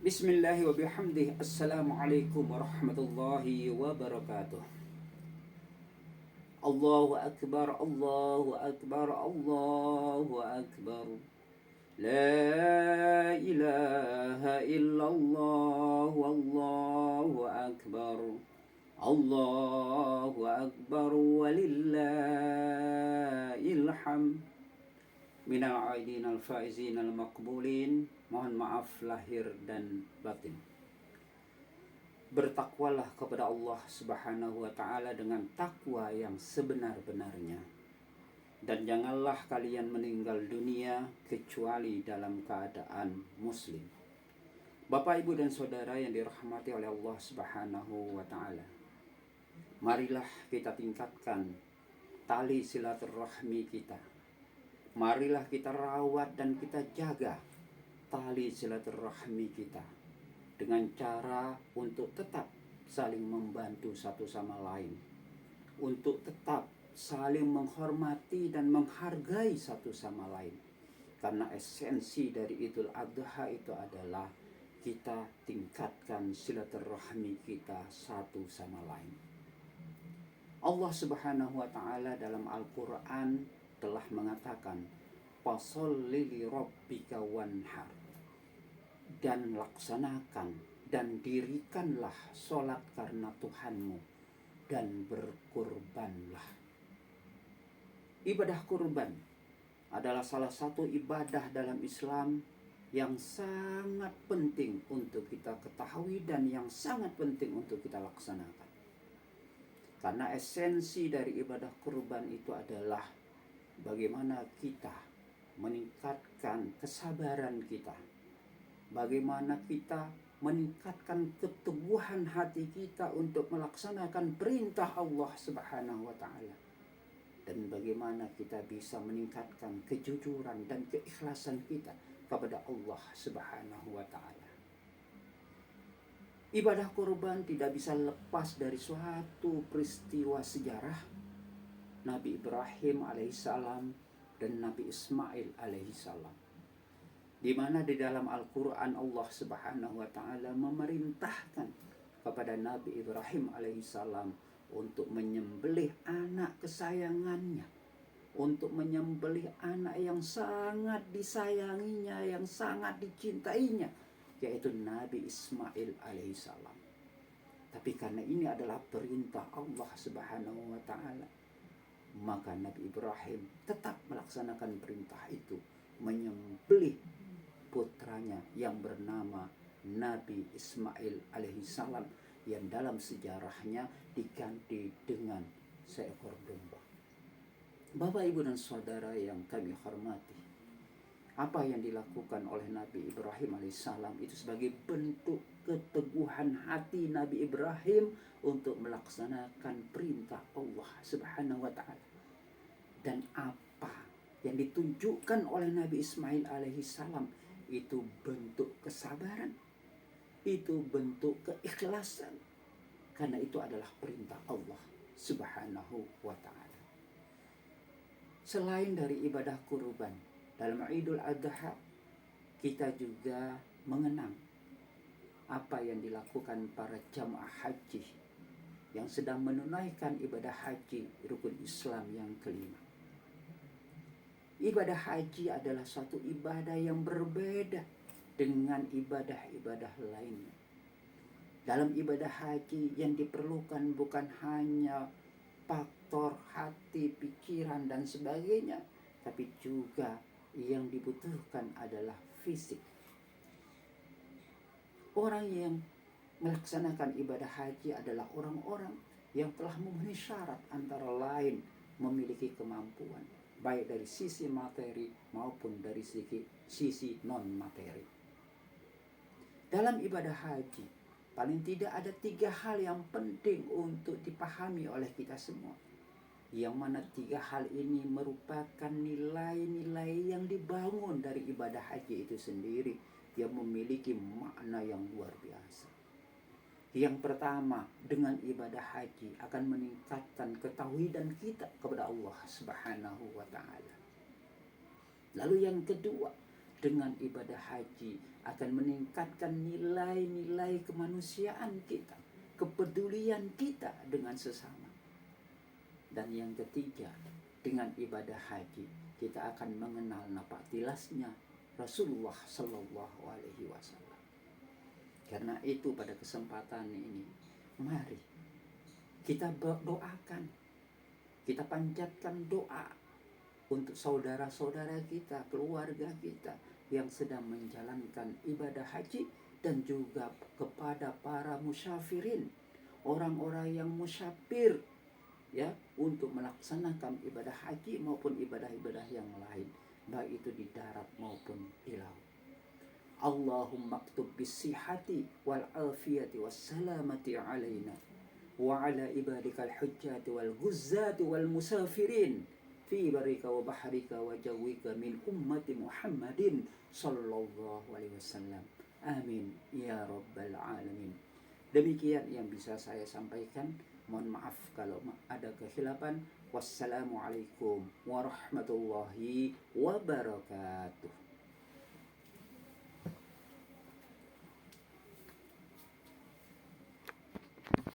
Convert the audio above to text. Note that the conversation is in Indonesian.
Bismillahi wa bihamdih. Assalamualaikum warahmatullahi wabarakatuh. Allahu akbar, Allahu akbar, Allahu akbar. La ilaha illallah, Allahu akbar. Allahu akbar walillahil hamd. Minal aidin al faizin al maqbulin. Mohon maaf lahir dan batin. Bertakwalah kepada Allah Subhanahu wa taala dengan takwa yang sebenar-benarnya. Dan janganlah kalian meninggal dunia kecuali dalam keadaan muslim. Bapak, Ibu dan Saudara yang dirahmati oleh Allah Subhanahu wa taala. Marilah kita tingkatkan tali silaturahmi kita. Marilah kita rawat dan kita jaga tali silaturahmi kita dengan cara untuk tetap saling membantu satu sama lain, untuk tetap saling menghormati dan menghargai satu sama lain. Karena esensi dari Idul Adha itu adalah kita tingkatkan silaturahmi kita satu sama lain. Allah Subhanahu wa taala dalam Al-Qur'an telah mengatakan, "Fasholli li rabbika wanhar." Dan laksanakan dan dirikanlah sholat karena Tuhanmu dan berkurbanlah. Ibadah kurban adalah salah satu ibadah dalam Islam yang sangat penting untuk kita ketahui dan yang sangat penting untuk kita laksanakan. Karena esensi dari ibadah kurban itu adalah bagaimana kita meningkatkan kesabaran kita, bagaimana kita meningkatkan keteguhan hati kita untuk melaksanakan perintah Allah Subhanahu wa taala, dan bagaimana kita bisa meningkatkan kejujuran dan keikhlasan kita kepada Allah Subhanahu wa taala. Ibadah kurban tidak bisa lepas dari suatu peristiwa sejarah Nabi Ibrahim alaihissalam dan Nabi Ismail alaihissalam, di mana di dalam Al-Quran Allah Subhanahu wa taala memerintahkan kepada Nabi Ibrahim alaihissalam untuk menyembelih anak kesayangannya, untuk menyembelih anak yang sangat disayanginya, yang sangat dicintainya, yaitu Nabi Ismail alaihissalam. Tapi karena ini adalah perintah Allah Subhanahu wa taala, maka Nabi Ibrahim tetap melaksanakan perintah itu, menyembelih putranya yang bernama Nabi Ismail alaihissalam, yang dalam sejarahnya diganti dengan seekor domba. Bapak, Ibu dan Saudara yang kami hormati, apa yang dilakukan oleh Nabi Ibrahim alaihissalam itu sebagai bentuk keteguhan hati Nabi Ibrahim untuk melaksanakan perintah Allah Subhanahu wa taala. Dan apa yang ditunjukkan oleh Nabi Ismail alaihissalam itu bentuk kesabaran, itu bentuk keikhlasan, karena itu adalah perintah Allah Subhanahu wa taala. Selain dari ibadah kurban, dalam Idul Adha kita juga mengenang apa yang dilakukan para jamaah haji yang sedang menunaikan ibadah haji rukun Islam yang kelima. Ibadah haji adalah suatu ibadah yang berbeda dengan ibadah-ibadah lainnya. Dalam ibadah haji yang diperlukan bukan hanya faktor hati, pikiran, dan sebagainya, tapi juga yang dibutuhkan adalah fisik. Orang yang melaksanakan ibadah haji adalah orang-orang yang telah memenuhi syarat, antara lain memiliki kemampuan baik dari sisi materi maupun dari sisi non-materi. Dalam ibadah haji, paling tidak ada 3 hal yang penting untuk dipahami oleh kita semua, yang mana 3 hal ini merupakan nilai-nilai yang dibangun dari ibadah haji itu sendiri, yang memiliki makna yang luar biasa. Yang pertama, dengan ibadah haji akan meningkatkan ketauhidan kita kepada Allah Subhanahu wa taala. Lalu yang kedua, dengan ibadah haji akan meningkatkan nilai-nilai kemanusiaan kita, kepedulian kita dengan sesama. Dan yang ketiga, dengan ibadah haji kita akan mengenal napak tilasnya Rasulullah Shallallahu Alaihi Wasallam. Karena itu pada kesempatan ini, mari kita doakan, kita panjatkan doa untuk saudara-saudara kita, keluarga kita yang sedang menjalankan ibadah haji, dan juga kepada para musyafirin, orang-orang yang musyafir ya, untuk melaksanakan ibadah haji maupun ibadah-ibadah yang lain, baik itu di darat maupun di laut. Allahumma aktub bisihati wal afiyati was salamati alaina wa ala ibadikal hujjati wal guzzati wal musafirin fi barika wa bahrika wa jawika min ummati Muhammadin sallallahu alaihi wasallam. Amin ya rabbal alamin. Demikian yang bisa saya sampaikan. Mohon maaf kalau ada kekhilafan. Wassalamualaikum warahmatullahi wabarakatuh.